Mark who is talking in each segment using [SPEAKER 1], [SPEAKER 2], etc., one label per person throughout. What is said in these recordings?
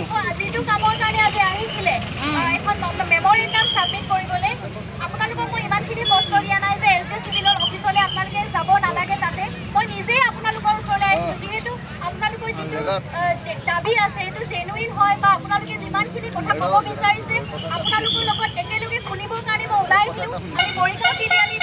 [SPEAKER 1] যিটো কামৰ কাৰণে আজি আহিছিলে এখন মেমৰেণ্ডাম ছাবমিট কৰিবলৈ আপোনালোকক মই ইমানখিনি কষ্ট দিয়া নাই যে এছ ডি চিভিলৰ অফিচলৈ আপোনালোকে যাব নালাগে তাতে মই নিজেই আপোনালোকৰ ওচৰলৈ আহিছোঁ যিহেতু আপোনালোকৰ যিটো দাবী আছে সেইটো জেনুইন হয় বা আপোনালোকে যিমানখিনি কথা ক'ব বিচাৰিছে আপোনালোকৰ লগত একেলগে শুনিবৰ কাৰণে মই ওলাই আহিলোঁ আমি মৰিগাঁও তিনিআলি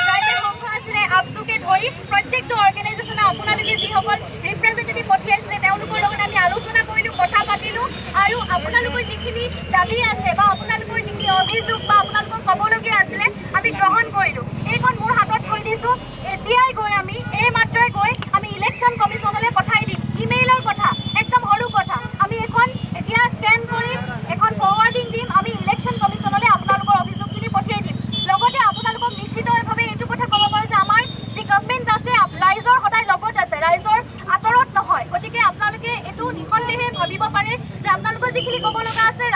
[SPEAKER 1] ট্ৰাইবেল সংঘ আছিলে আপচুকে ধৰি প্ৰত্যেকটো অৰ্গেনাইজেশ্যনে আপোনালোকে যিসকল ৰিপ্ৰেজেণ্টেটিভ পঠিয়াইছিলে তেওঁলোকৰ লগত আমি আলোচনা কৰিলোঁ কথা পাতিলোঁ আৰু আপোনালোকৰ যিখিনি দাবী আছে বা আপোনালোকৰ যিখিনি অভিযোগ বা আপোনালোকক ক'বলগীয়া আছিলে আমি গ্ৰহণ কৰিলোঁ এইখন মোৰ হাতত থৈ দিছোঁ এতিয়াই গৈ আমি এই মাত্ৰই গৈ আমি ইলেকশ্যন কমিশ্যনলৈ পঠাই দিম ইমেইলৰ কথা একদম সৰু কথা আমি এখন এতিয়া স্কেন কৰিম এখন ফৰৱাৰ্ডিং দিম আমি ইলেকশ্যন কমিশ্যনলৈ আপোনালোকৰ অভিযোগখিনি পঠিয়াই দিম লগতে আপোনালোকক নিশ্চিতভাৱে এইটো কথা ক'ব পাৰোঁ যে আমাৰ যি গভৰ্ণমেণ্ট আছে ৰাইজৰ সদায় লগত আছে ৰাইজৰ আঁতৰত নহয় গতিকে আপোনালোকে এইটো নিঃসন্দেহে ভাবিব পাৰে যে আপোনালোকৰ যিখিনি ক'ব লগা আছে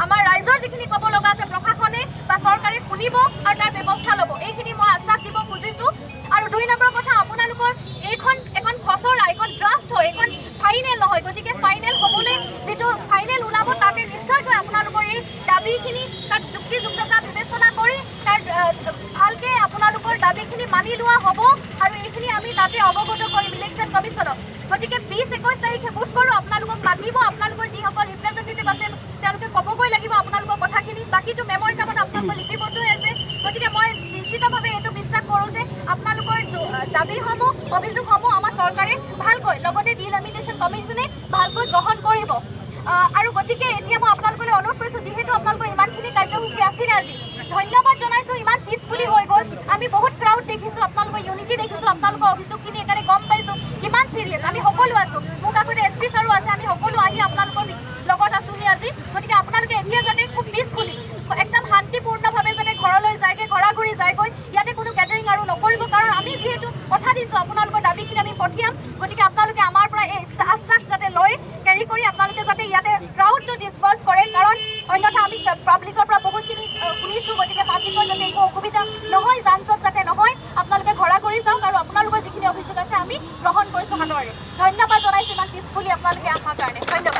[SPEAKER 1] আমাৰ ৰাইজৰ যিখিনি ক'ব লগা আছে প্ৰশাসনে বা চৰকাৰে শুনিব আৰু তাৰ ব্যৱস্থা ল'ব এইখিনি মই আশ্বাস দিব খুজিছোঁ আৰু 2 নম্বৰ কথা আপোনালোকৰ এখন খচৰা এখন ড্ৰাফ্ট হয় এখন ফাইনেল নহয় গতিকে ফাইনেল হ'বলৈ যিটো ফাইনেল ওলাব তাতে নিশ্চয়কৈ আপোনালোকৰ এই দাবীখিনি তাত যুক্তিযুক্ততা বিবেচনা কৰি তাৰ ভালকৈ আপোনালোকৰ দাবীখিনি মানি লোৱা হ'ব আৰু এইখিনি আমি তাতে অৱগত কৰিম ইলেকশ্যন কমিশ্যনক গতিকে 20-21 তাৰিখে বুজ কৰোঁ আপোনালোকক মাতিব আপোনালোকৰ যিসকল ৰিপ্ৰেজেণ্টেটিভ আছে তেওঁলোকে ক'বগৈ লাগিব আপোনালোকৰ কথাখিনি বাকীটো মেমৰেণ্ডামত আপোনালোকৰ লিপিবদ্ধ আছে গতিকে মই নিশ্চিতভাৱে এইটো বিশ্বাস কৰোঁ যে আপোনালোকৰ দাবীসমূহ অভিযোগসমূহ আমাৰ চৰকাৰে ভালকৈ লগতে ডিলিমিটেশ্যন কমিশ্যনে ভালকৈ গ্ৰহণ কৰিব আৰু গতিকে এতিয়া মই আপোনালোকলৈ অনুৰোধ কৰিছোঁ যিহেতু আপোনালোকৰ ইমানখিনি কাৰ্যসূচী আছিলে আজি ধন্যবাদ জনাইছোঁ ইমান পিচফুলি হৈ গ'ল আমি বহুত ক্ৰাউড দেখিছোঁ আপোনালোকৰ ইউনিটি দেখিছোঁ আপোনালোকৰ অভিযোগখিনি একেবাৰে গম পাইছোঁ কিমান চিৰিয়াছ আমি সকলো আছোঁ মোৰ কাষতে এছ পি ছাৰো আছে আমি সকলো আহি আপোনালোকৰ লগত আছোঁহি আজি গতিকে আপোনালোকে এতিয়া যাতে খুব পিচফুলি একদম শান্তিপূৰ্ণভাৱে যাতে ঘৰলৈ যায়গৈ ঘৰা ঘূৰি যায়গৈ ইয়াতে কোনো গেডাৰিং আৰু নকৰিব কাৰণ আমি যিহেতু কথা দিছোঁ আপোনালোকৰ দাবীখিনি আমি পঠিয়াম গতিকে আপোনালোকে আমাৰ পৰা এই আশ্বাস যাতে লৈ কেৰি কৰি আপোনালোকে যাতে ইয়াতে ক্ৰাউডটো ডিছপাৰ্চ কৰে কাৰণ অন্যথা আমি পাব্লিকৰ পৰা বহুতখিনি শুনিছোঁ গতিকে পাব্লিকৰ যাতে একো অসুবিধা নহয় যান জঁট যাতে নহয় আপোনালোকে ঘৰা ঘূৰি যাওক আৰু আপোনালোকৰ যিখিনি অভিযোগ আছে আমি গ্ৰহণ কৰিছোঁ হাতৰে ধন্যবাদ জনাইছোঁ ইমান পিচফুলি আপোনালোকে অহাৰ কাৰণে ধন্যবাদ